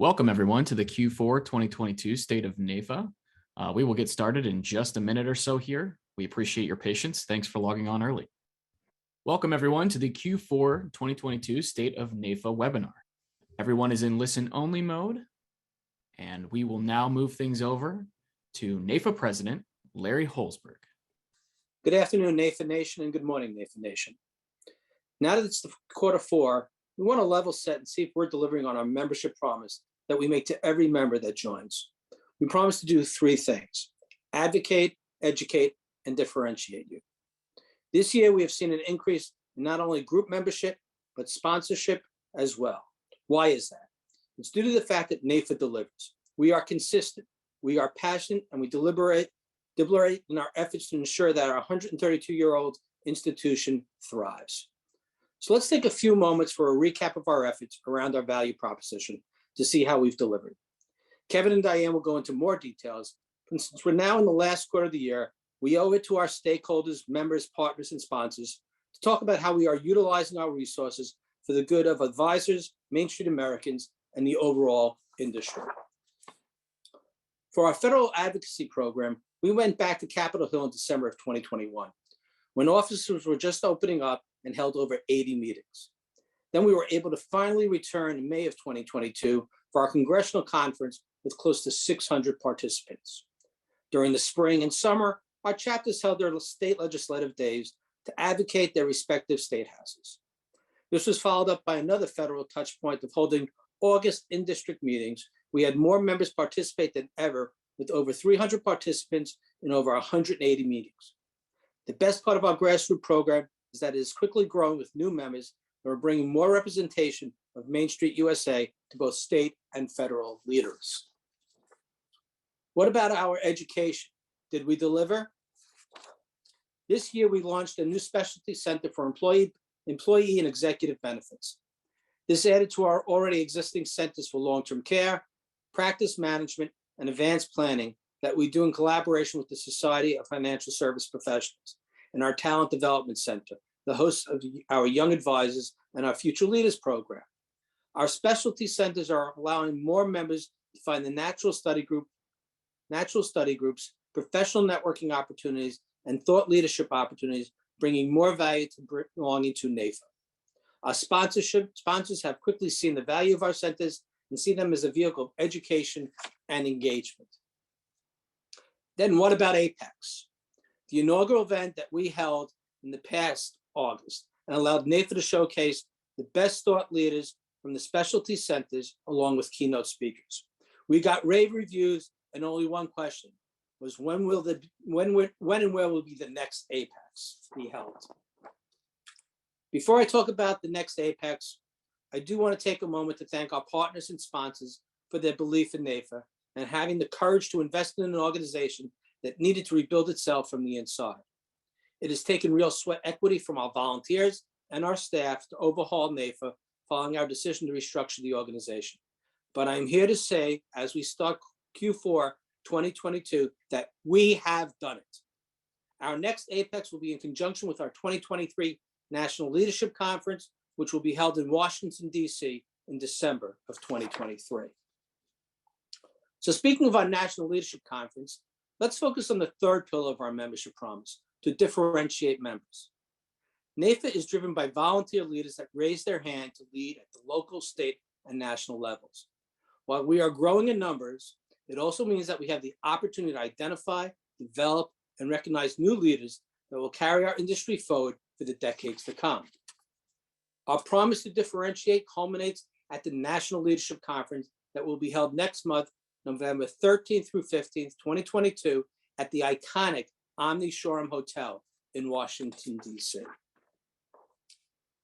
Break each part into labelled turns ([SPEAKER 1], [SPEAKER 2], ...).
[SPEAKER 1] Welcome everyone to the Q4 2022 State of NAIFA. We will get started in just a minute or so here. We appreciate your patience. Thanks for logging on early. Welcome everyone to the Q4 2022 State of NAIFA webinar. Everyone is in listen only mode, and we will now move things over to NAIFA President Larry Holzberg.
[SPEAKER 2] Good afternoon, NAIFA Nation, and good morning, NAIFA Nation. Now that it's the quarter four, we want to level set and see if we're delivering on our membership promise that we make to every member that joins. We promise to do three things: advocate, educate, and differentiate you. This year, we have seen an increase in not only group membership, but sponsorship as well. Why is that? It's due to the fact that NAIFA delivers. We are consistent, we are passionate, and we deliberate in our efforts to ensure that our 132-year-old institution thrives. So let's take a few moments for a recap of our efforts around our value proposition to see how we've delivered. Kevin and Diane will go into more details, but since we're now in the last quarter of the year, we owe it to our stakeholders, members, partners, and sponsors to talk about how we are utilizing our resources for the good of advisors, Main Street Americans, and the overall industry. For our federal advocacy program, we went back to Capitol Hill in December of 2021, when offices were just opening up and held over 80 meetings. Then we were able to finally return in May of 2022 for our congressional conference with close to 600 participants. During the spring and summer, our chapters held their state legislative days to advocate their respective state houses. This was followed up by another federal touch point of holding August in-district meetings. We had more members participate than ever, with over 300 participants in over 180 meetings. The best part of our grassroots program is that it is quickly growing with new members that are bringing more representation of Main Street USA to both state and federal leaders. What about our education? Did we deliver? This year, we launched a new specialty center for employee and executive benefits. This added to our already existing centers for long-term care, practice management, and advanced planning that we do in collaboration with the Society of Financial Service Professionals and our Talent Development Center, the host of our Young Advisors and our Future Leaders program. Our specialty centers are allowing more members to find the natural study groups, professional networking opportunities, and thought leadership opportunities, bringing more value to belonging to NAIFA. Our sponsors have quickly seen the value of our centers and see them as a vehicle of education and engagement. Then what about Apex? The inaugural event that we held in the past August and allowed NAIFA to showcase the best thought leaders from the specialty centers along with keynote speakers. We got rave reviews, and only one question was when and where will be the next Apex be held? Before I talk about the next Apex, I do want to take a moment to thank our partners and sponsors for their belief in NAIFA and having the courage to invest in an organization that needed to rebuild itself from the inside. It has taken real sweat equity from our volunteers and our staff to overhaul NAIFA following our decision to restructure the organization. But I'm here to say, as we start Q4 2022, that we have done it. Our next Apex will be in conjunction with our 2023 National Leadership Conference, which will be held in Washington, D.C. in December of 2023. So speaking of our National Leadership Conference, let's focus on the third pillar of our membership promise, to differentiate members. NAIFA is driven by volunteer leaders that raise their hand to lead at the local, state, and national levels. While we are growing in numbers, it also means that we have the opportunity to identify, develop, and recognize new leaders that will carry our industry forward for the decades to come. Our promise to differentiate culminates at the National Leadership Conference that will be held next month, November 13th through 15th, 2022, at the iconic Omni Shoreham Hotel in Washington, D.C.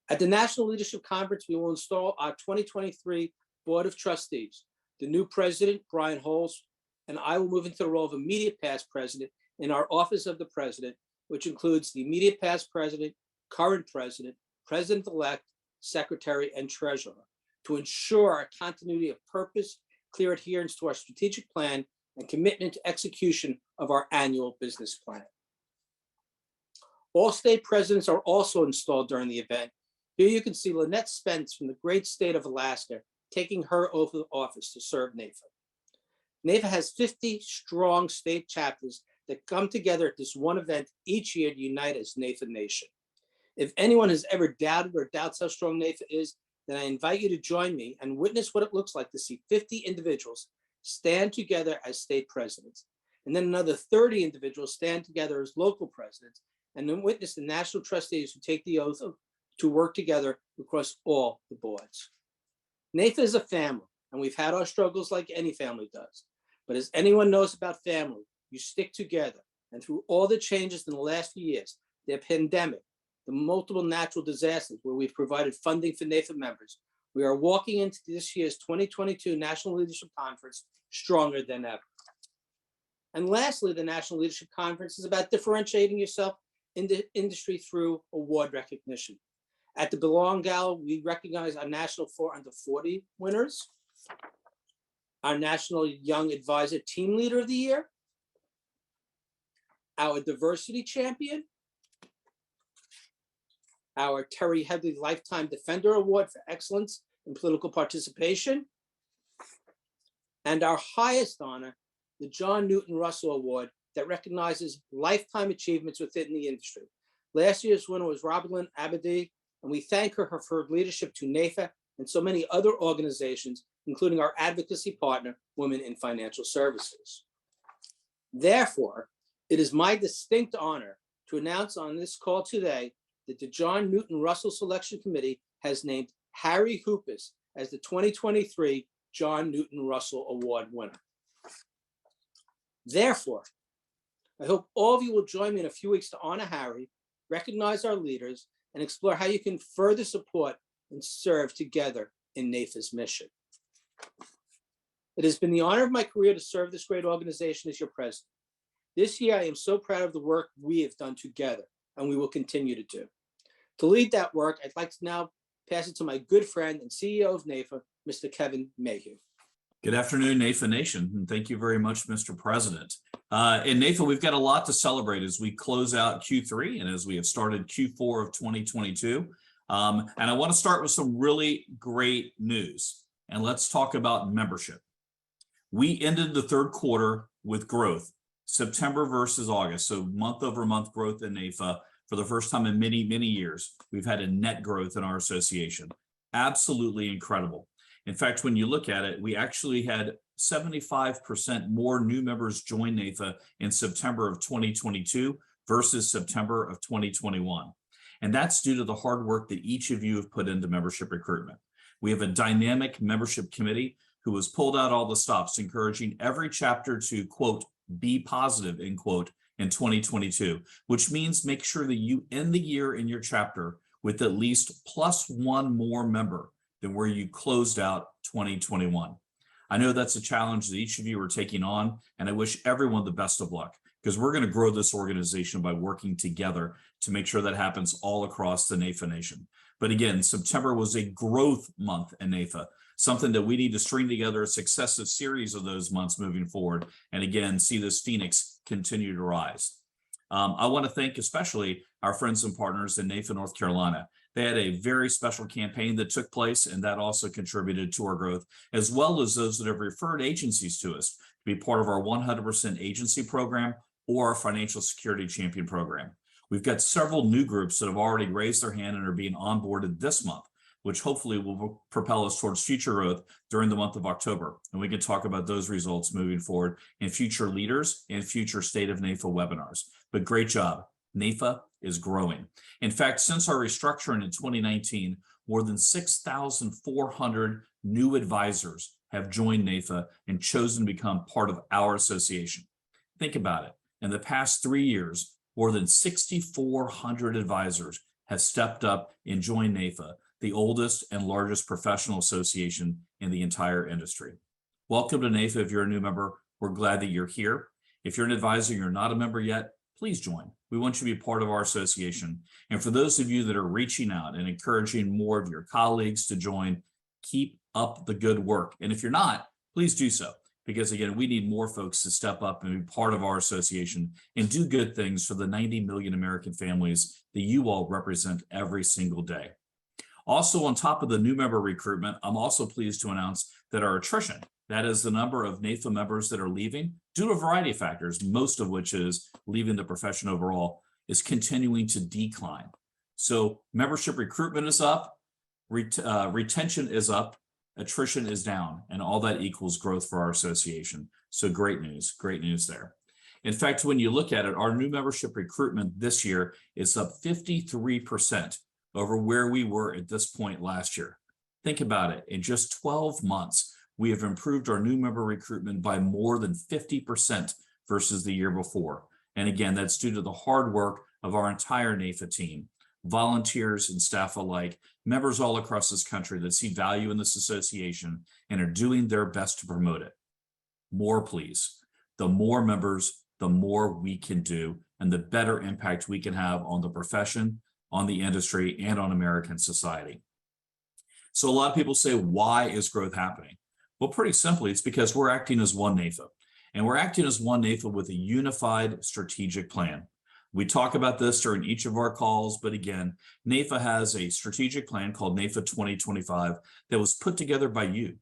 [SPEAKER 2] At the National Leadership Conference, we will install our 2023 Board of Trustees. The new president, Brian Holes, and I will move into the role of immediate past president in our Office of the President, which includes the immediate past president, current president, president-elect, secretary, and treasurer, to ensure a continuity of purpose, clear adherence to our strategic plan, and commitment to execution of our annual business plan. All state presidents are also installed during the event. Here you can see Lynette Spence from the great state of Alaska taking her oath of office to serve NAIFA. NAIFA has 50 strong state chapters that come together at this one event each year to unite as NAIFA Nation. If anyone has ever doubted or doubts how strong NAIFA is, then I invite you to join me and witness what it looks like to see 50 individuals stand together as state presidents, and then another 30 individuals stand together as local presidents, and then witness the national trustees who take the oath to work together across all the boards. NAIFA is a family, and we've had our struggles like any family does. But as anyone knows about family, you stick together. And through all the changes in the last few years, the pandemic, the multiple natural disasters where we've provided funding for NAIFA members, we are walking into this year's 2022 National Leadership Conference stronger than ever. And lastly, the National Leadership Conference is about differentiating yourself in the industry through award recognition. At the Belong Gala, we recognize our National 4 Under 40 winners, our National Young Advisor Team Leader of the Year, our Diversity Champion, our Terry Headley Lifetime Defender Award for Excellence in Political Participation, and our highest honor, the John Newton Russell Award that recognizes lifetime achievements within the industry. Last year's winner was Robin Abadi, and we thank her for her leadership to NAIFA and so many other organizations, including our advocacy partner, Women in Financial Services. Therefore, it is my distinct honor to announce on this call today that the John Newton Russell Selection Committee has named Harry Hoopus as the 2023 John Newton Russell Award winner. Therefore, I hope all of you will join me in a few weeks to honor Harry, recognize our leaders, and explore how you can further support and serve together in NAIFA's mission. It has been the honor of my career to serve this great organization as your president. This year, I am so proud of the work we have done together, and we will continue to do. To lead that work, I'd like to now pass it to my good friend and CEO of NAIFA, Mr. Kevin Mayhew.
[SPEAKER 3] Good afternoon, NAIFA Nation, and thank you very much, Mr. President. In NAIFA, we've got a lot to celebrate as we close out Q3 and as we have started Q4 of 2022. And I want to start with some really great news, and let's talk about membership. We ended the third quarter with growth, September versus August, so month over month growth in NAIFA. For the first time in many, many years, we've had a net growth in our association. Absolutely incredible. In fact, when you look at it, we actually had 75% more new members join NAIFA in September of 2022 versus September of 2021. And that's due to the hard work that each of you have put into membership recruitment. We have a dynamic membership committee who has pulled out all the stops, encouraging every chapter to, quote, be positive, end quote, in 2022, which means make sure that you end the year in your chapter with at least +1 more member than where you closed out 2021. I know that's a challenge that each of you are taking on, and I wish everyone the best of luck, because we're going to grow this organization by working together to make sure that happens all across the NAIFA Nation. But again, September was a growth month in NAIFA, something that we need to string together a successive series of those months moving forward, and again, see this phoenix continue to rise. I want to thank especially our friends and partners in NAIFA, North Carolina. They had a very special campaign that took place, and that also contributed to our growth, as well as those that have referred agencies to us to be part of our 100% agency program or our financial security champion program. We've got several new groups that have already raised their hand and are being onboarded this month, which hopefully will propel us towards future growth during the month of October. And we can talk about those results moving forward in future leaders and future State of NAIFA webinars. But great job. NAIFA is growing. In fact, since our restructuring in 2019, more than 6,400 new advisors have joined NAIFA and chosen to become part of our association. Think about it. In the past 3 years, more than 6,400 advisors have stepped up and joined NAIFA, the oldest and largest professional association in the entire industry. Welcome to NAIFA. If you're a new member, we're glad that you're here. If you're an advisor, you're not a member yet, please join. We want you to be part of our association. And for those of you that are reaching out and encouraging more of your colleagues to join, keep up the good work. And if you're not, please do so. Because again, we need more folks to step up and be part of our association and do good things for the 90 million American families that you all represent every single day. Also, on top of the new member recruitment, I'm also pleased to announce that our attrition, that is the number of NAIFA members that are leaving due to a variety of factors, most of which is leaving the profession overall, is continuing to decline. So membership recruitment is up, retention is up, attrition is down, and all that equals growth for our association. So great news there. In fact, when you look at it, our new membership recruitment this year is up 53% over where we were at this point last year. Think about it. In just 12 months, we have improved our new member recruitment by more than 50% versus the year before. And again, that's due to the hard work of our entire NAIFA team, volunteers and staff alike, members all across this country that see value in this association and are doing their best to promote it. More, please. The more members, the more we can do, and the better impact we can have on the profession, on the industry, and on American society. So a lot of people say, why is growth happening? Well, pretty simply, it's because we're acting as one NAIFA, and we're acting as one NAIFA with a unified strategic plan. We talk about this during each of our calls, but again, NAIFA has a strategic plan called NAIFA 2025 that was put together by you,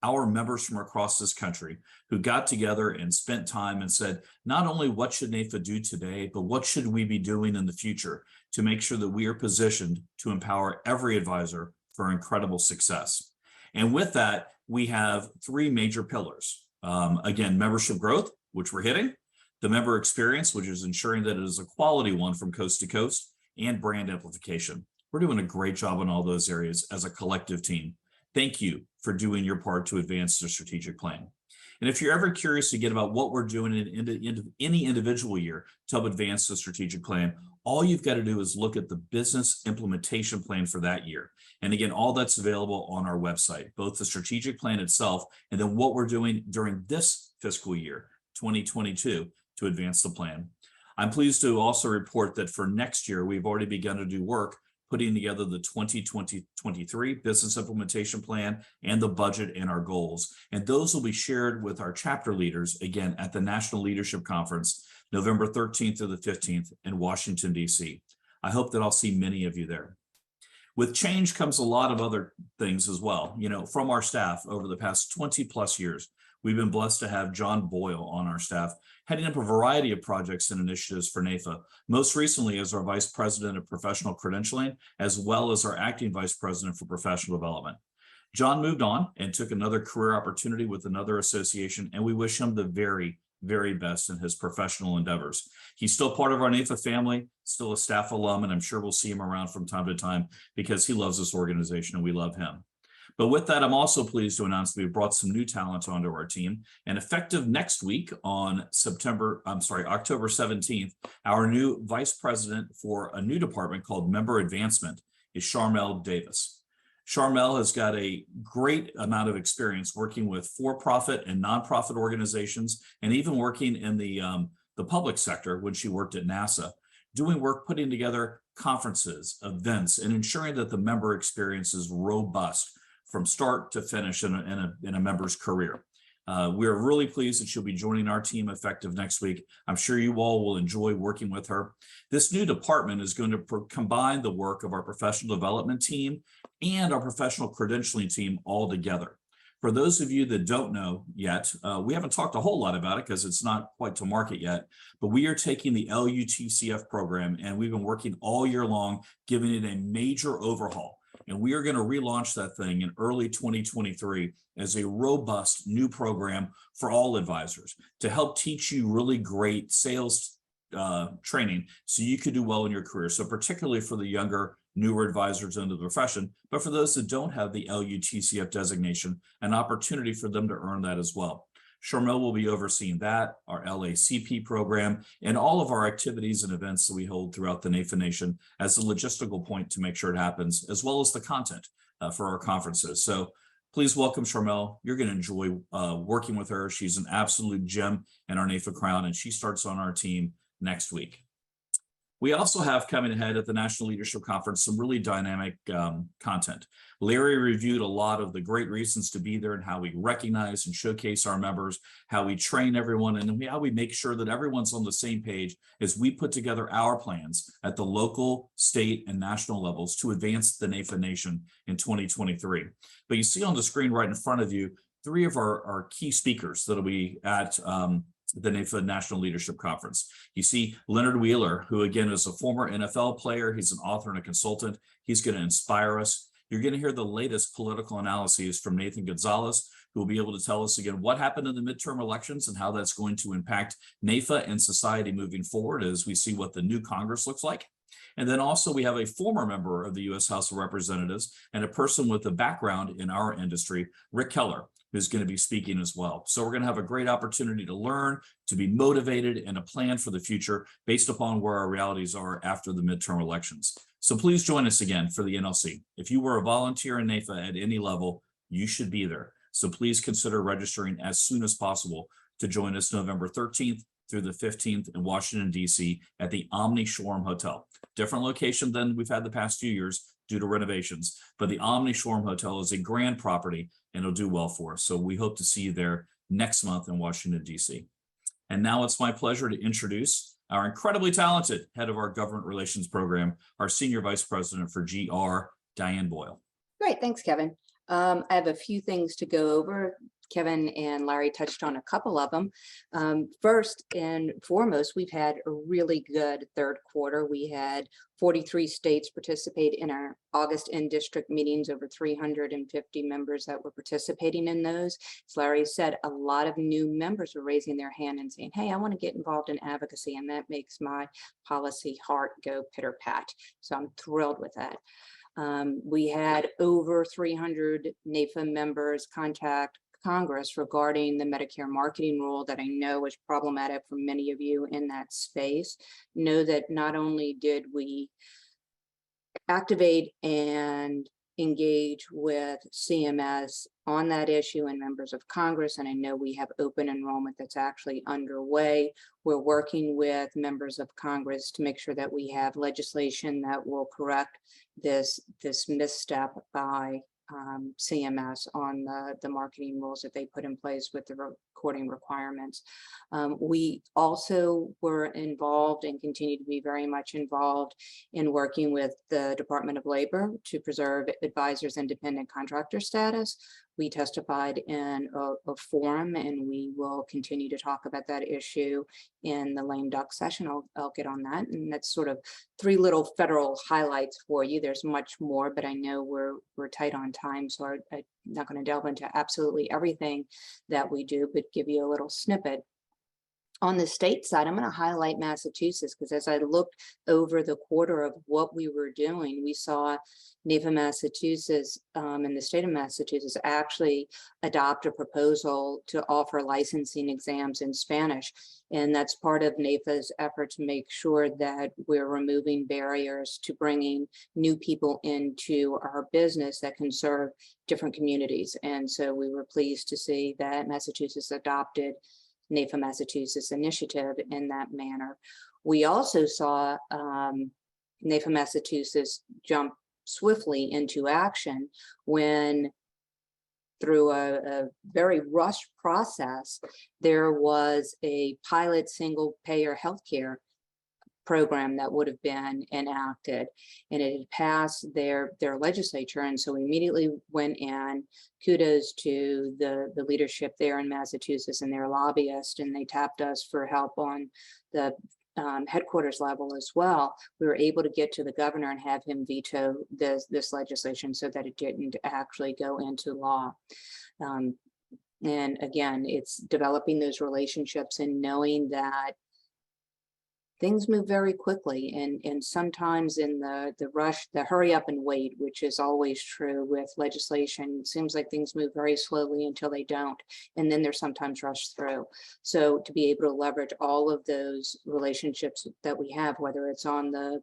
[SPEAKER 3] our members from across this country, who got together and spent time and said, not only what should NAIFA do today, but what should we be doing in the future to make sure that we are positioned to empower every advisor for incredible success. And with that, we have three major pillars. Again, membership growth, which we're hitting, the member experience, which is ensuring that it is a quality one from coast to coast, and brand amplification. We're doing a great job in all those areas as a collective team. Thank you for doing your part to advance the strategic plan. And if you're ever curious again about what we're doing in any individual year to help advance the strategic plan, all you've got to do is look at the business implementation plan for that year. And again, all that's available on our website, both the strategic plan itself and then what we're doing during this fiscal year, 2022, to advance the plan. I'm pleased to also report that for next year, we've already begun to do work putting together the 2023 business implementation plan and the budget and our goals. And those will be shared with our chapter leaders, again, at the National Leadership Conference, November 13th to the 15th in Washington, D.C. I hope that I'll see many of you there. With change comes a lot of other things as well. You know, from our staff over the past 20 plus years, we've been blessed to have John Boyle on our staff, heading up a variety of projects and initiatives for NAIFA, most recently as our Vice President of Professional Credentialing, as well as our Acting Vice President for Professional Development. John moved on and took another career opportunity with another association, and we wish him the very, very best in his professional endeavors. He's still part of our NAIFA family, still a staff alum, and I'm sure we'll see him around from time to time because he loves this organization and we love him. But with that, I'm also pleased to announce that we've brought some new talent onto our team. And effective next week on October 17th, our new vice president for a new department called Member Advancement is Charmel Davis. Charmel has got a great amount of experience working with for-profit and nonprofit organizations, and even working in the public sector when she worked at NASA, doing work putting together conferences, events, and ensuring that the member experience is robust from start to finish in a member's career. We're really pleased that she'll be joining our team effective next week. I'm sure you all will enjoy working with her. This new department is going to combine the work of our professional development team and our professional credentialing team all together. For those of you that don't know yet, we haven't talked a whole lot about it because it's not quite to market yet, but we are taking the LUTCF program and we've been working all year long, giving it a major overhaul. And we are going to relaunch that thing in early 2023 as a robust new program for all advisors to help teach you really great sales training so you could do well in your career. So particularly for the younger, newer advisors into the profession, but for those that don't have the LUTCF designation, an opportunity for them to earn that as well. Charmel will be overseeing that, our LACP program, and all of our activities and events that we hold throughout the NAIFA Nation as a logistical point to make sure it happens, as well as the content for our conferences. So please welcome Charmel. You're going to enjoy working with her. She's an absolute gem in our NAIFA crown, and she starts on our team next week. We also have coming ahead at the National Leadership Conference some really dynamic content. Larry reviewed a lot of the great reasons to be there and how we recognize and showcase our members, how we train everyone, and how we make sure that everyone's on the same page as we put together our plans at the local, state, and national levels to advance the NAIFA Nation in 2023. But you see on the screen right in front of you, three of our key speakers that'll be at the NAIFA National Leadership Conference. You see Leonard Wheeler, who again is a former NFL player. He's an author and a consultant. He's going to inspire us. You're going to hear the latest political analyses from Nathan Gonzalez, who will be able to tell us again what happened in the midterm elections and how that's going to impact NAIFA and society moving forward as we see what the new Congress looks like. And then also we have a former member of the U.S. House of Representatives and a person with a background in our industry, Rick Keller, who's going to be speaking as well. So we're going to have a great opportunity to learn, to be motivated, and a plan for the future based upon where our realities are after the midterm elections. So please join us again for the NLC. If you were a volunteer in NAIFA at any level, you should be there. So please consider registering as soon as possible to join us November 13th through the 15th in Washington, D.C. at the Omni Shoreham Hotel. Different location than we've had the past few years due to renovations, but the Omni Shoreham Hotel is a grand property and it'll do well for us. So we hope to see you there next month in Washington, D.C. And now it's my pleasure to introduce our incredibly talented head of our government relations program, our senior vice president for GR, Diane Boyle.
[SPEAKER 4] Great, thanks, Kevin. I have a few things to go over. Kevin and Larry touched on a couple of them. First and foremost, we've had a really good third quarter. We had 43 states participate in our August in-district meetings, over 350 members that were participating in those. As Larry said, a lot of new members were raising their hand and saying, hey, I want to get involved in advocacy, and that makes my policy heart go pitter-pat. So I'm thrilled with that. We had over 300 NAIFA members contact Congress regarding the Medicare marketing rule that I know is problematic for many of you in that space. Know that not only did we activate and engage with CMS on that issue and members of Congress, and I know we have open enrollment that's actually underway. We're working with members of Congress to make sure that we have legislation that will correct this misstep by CMS on the marketing rules that they put in place with the recording requirements. We also were involved and continue to be very much involved in working with the Department of Labor to preserve advisors' independent contractor status. We testified in a forum, and we will continue to talk about that issue in the lame duck session. I'll get on that. And that's sort of three little federal highlights for you. There's much more, but I know we're tight on time, so I'm not going to delve into absolutely everything that we do, but give you a little snippet. On the state side, I'm going to highlight Massachusetts, because as I looked over the quarter of what we were doing, we saw NAIFA Massachusetts and the state of Massachusetts actually adopt a proposal to offer licensing exams in Spanish. And that's part of NAIFA's effort to make sure that we're removing barriers to bringing new people into our business that can serve different communities. And so we were pleased to see that Massachusetts adopted NAIFA Massachusetts initiative in that manner. We also saw NAIFA Massachusetts jump swiftly into action when, through a very rushed process, there was a pilot single payer healthcare program that would have been enacted, and it had passed their legislature. And so we immediately went in. Kudos to the leadership there in Massachusetts and their lobbyists, and they tapped us for help on the headquarters level as well. We were able to get to the governor and have him veto this legislation so that it didn't actually go into law. And again, it's developing those relationships and knowing that things move very quickly, and sometimes in the rush, the hurry up and wait, which is always true with legislation, it seems like things move very slowly until they don't, and then they're sometimes rushed through. So to be able to leverage all of those relationships that we have, whether it's on the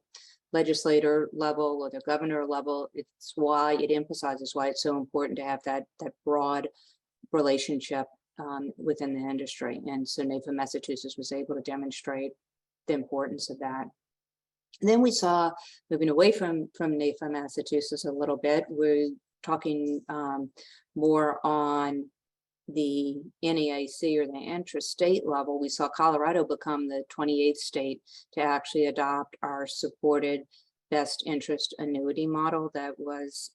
[SPEAKER 4] legislator level or the governor level, it's why it emphasizes why it's so important to have that broad relationship within the industry. And so NAIFA Massachusetts was able to demonstrate the importance of that. Then we saw, moving away from NAIFA, Massachusetts a little bit, we're talking more on the NAIC or the intrastate level. We saw Colorado become the 28th state to actually adopt our supported best interest annuity model that was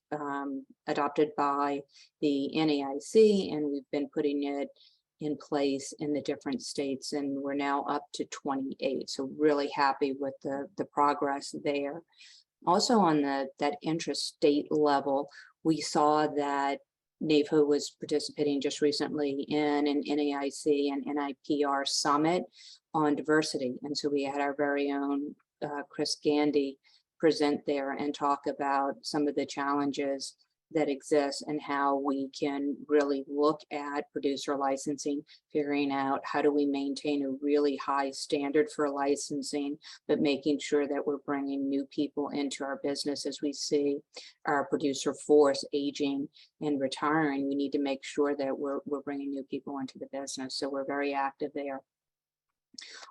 [SPEAKER 4] adopted by the NAIC, and we've been putting it in place in the different states, and we're now up to 28. So really happy with the progress there. Also on that intrastate level, we saw that NAIFA was participating just recently in an NAIC and NIPR summit on diversity. And so we had our very own Chris Gandy present there and talk about some of the challenges that exist and how we can really look at producer licensing, figuring out how do we maintain a really high standard for licensing, but making sure that we're bringing new people into our business. As we see our producer force aging and retiring, we need to make sure that we're bringing new people into the business. So we're very active there.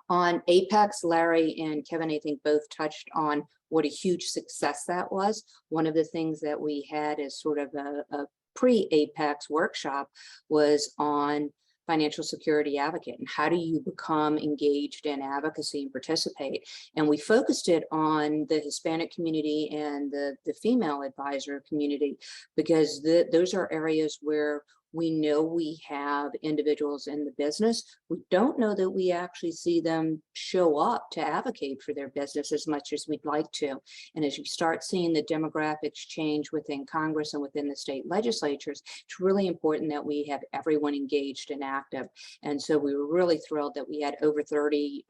[SPEAKER 4] On Apex, Larry and Kevin, I think, both touched on what a huge success that was. One of the things that we had as sort of a pre-Apex workshop was on financial security advocate and how do you become engaged in advocacy and participate. And we focused it on the Hispanic community and the female advisor community, because those are areas where we know we have individuals in the business. We don't know that we actually see them show up to advocate for their business as much as we'd like to. And as you start seeing the demographics change within Congress and within the state legislatures, it's really important that we have everyone engaged and active. And so we were really thrilled that we had over 30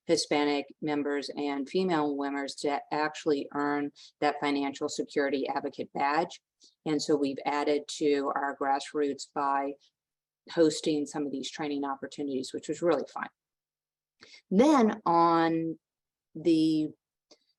[SPEAKER 4] Hispanic members and female members to actually earn that financial security advocate badge. And so we've added to our grassroots by hosting some of these training opportunities, which was really fun. Then on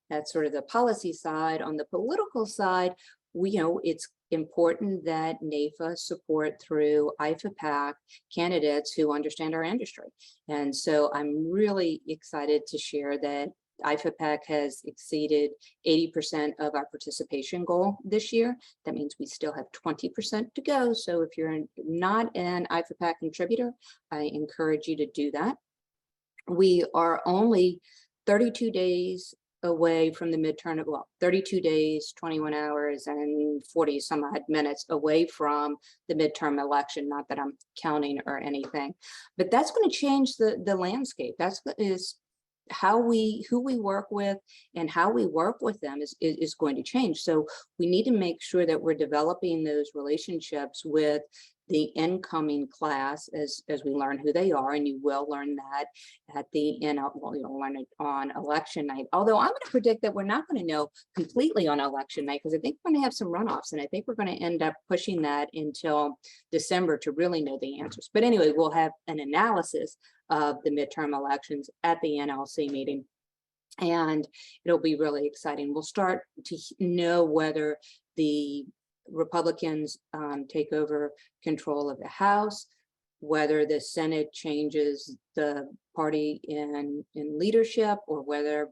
[SPEAKER 4] that's sort of the policy side, on the political side, it's important that NAIFA support through IFA PAC candidates who understand our industry. And so I'm really excited to share that IFA PAC has exceeded 80% of our participation goal this year. That means we still have 20% to go. So if you're not an IFA PAC contributor, I encourage you to do that. We are only 32 days away from the midterm, 32 days, 21 hours, and 40 some odd minutes away from the midterm election. Not that I'm counting or anything, but that's going to change the landscape. Who we work with and how we work with them is going to change. So we need to make sure that we're developing those relationships with the incoming class as we learn who they are, and you will learn that at the end. Well, you'll learn it on election night. Although I'm going to predict that we're not going to know completely on election night, because I think we're going to have some runoffs, and I think we're going to end up pushing that until December to really know the answers. But anyway, we'll have an analysis of the midterm elections at the NLC meeting, and it'll be really exciting. We'll start to know whether the Republicans take over control of the House, whether the Senate changes the party in leadership, or whether,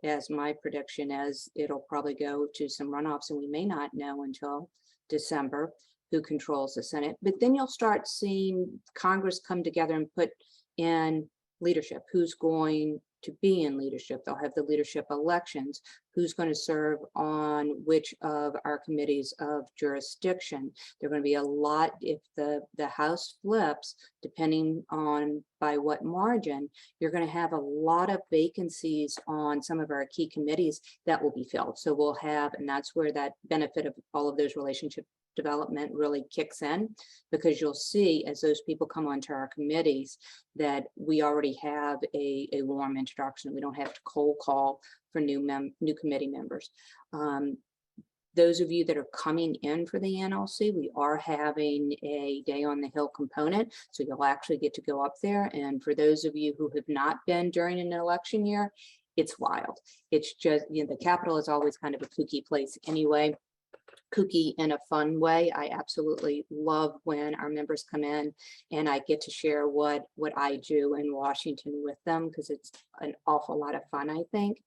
[SPEAKER 4] as my prediction is, it'll probably go to some runoffs, and we may not know until December who controls the Senate. But then you'll start seeing Congress come together and put in leadership, who's going to be in leadership. They'll have the leadership elections, who's going to serve on which of our committees of jurisdiction. There are going to be a lot, if the House flips, depending on by what margin, you're going to have a lot of vacancies on some of our key committees that will be filled. So we'll have, and that's where that benefit of all of those relationship development really kicks in, because you'll see as those people come onto our committees that we already have a warm introduction. We don't have to cold call for new committee members. Those of you that are coming in for the NLC, we are having a Day on the Hill component, so you'll actually get to go up there. And for those of you who have not been during an election year, it's wild. It's just, the Capitol is always kind of a kooky place anyway. Kooky in a fun way. I absolutely love when our members come in and I get to share what I do in Washington with them, because it's an awful lot of fun, I think.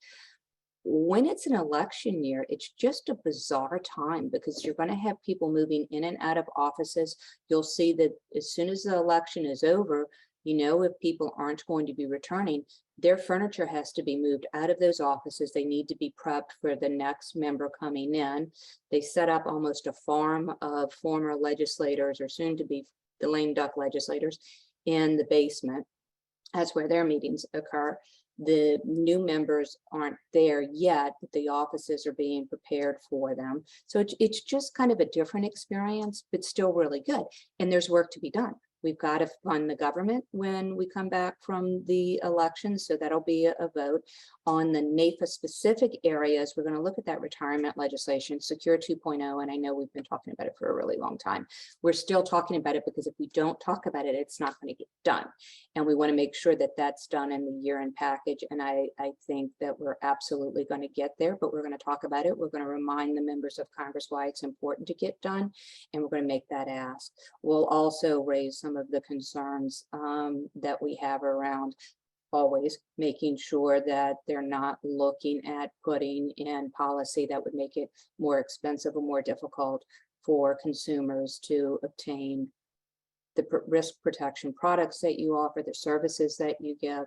[SPEAKER 4] When it's an election year, it's just a bizarre time because you're going to have people moving in and out of offices. You'll see that as soon as the election is over, if people aren't going to be returning, their furniture has to be moved out of those offices. They need to be prepped for the next member coming in. They set up almost a farm of former legislators or soon to be the lame duck legislators in the basement. That's where their meetings occur. The new members aren't there yet, but the offices are being prepared for them. So it's just kind of a different experience, but still really good. And there's work to be done. We've got to fund the government when we come back from the election. So that'll be a vote. On the NAIFA specific areas, we're going to look at that retirement legislation, Secure 2.0. And I know we've been talking about it for a really long time. We're still talking about it because if we don't talk about it, it's not going to get done. And we want to make sure that that's done in the year-end package. And I think that we're absolutely going to get there, but we're going to talk about it. We're going to remind the members of Congress why it's important to get done. And we're going to make that ask. We'll also raise some of the concerns that we have around always making sure that they're not looking at putting in policy that would make it more expensive or more difficult for consumers to obtain the risk protection products that you offer, the services that you give,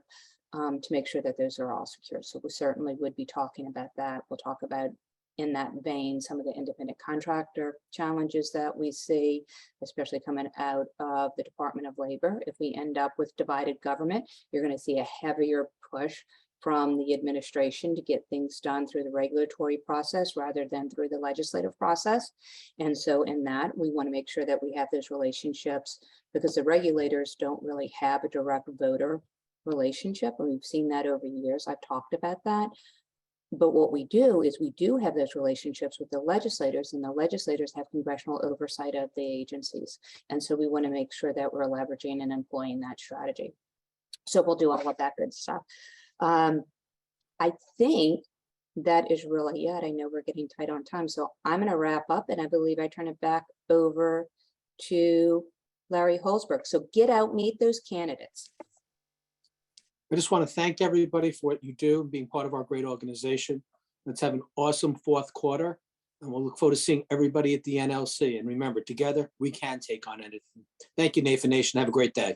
[SPEAKER 4] to make sure that those are all secure. So we certainly would be talking about that. We'll talk about, in that vein, some of the independent contractor challenges that we see, especially coming out of the Department of Labor. If we end up with divided government, you're going to see a heavier push from the administration to get things done through the regulatory process rather than through the legislative process. And so in that, we want to make sure that we have those relationships because the regulators don't really have a direct voter relationship. And we've seen that over years. I've talked about that. But what we do is we do have those relationships with the legislators, and the legislators have congressional oversight of the agencies. And so we want to make sure that we're leveraging and employing that strategy. So we'll do all of that good stuff. I think that is really it. I know we're getting tight on time, so I'm going to wrap up, and I believe I turn it back over to Larry Holzberg. So get out, meet those candidates.
[SPEAKER 2] I just want to thank everybody for what you do, being part of our great organization. Let's have an awesome fourth quarter, and we'll look forward to seeing everybody at the NLC. And remember, together, we can take on anything. Thank you, NAIFA Nation. Have a great day.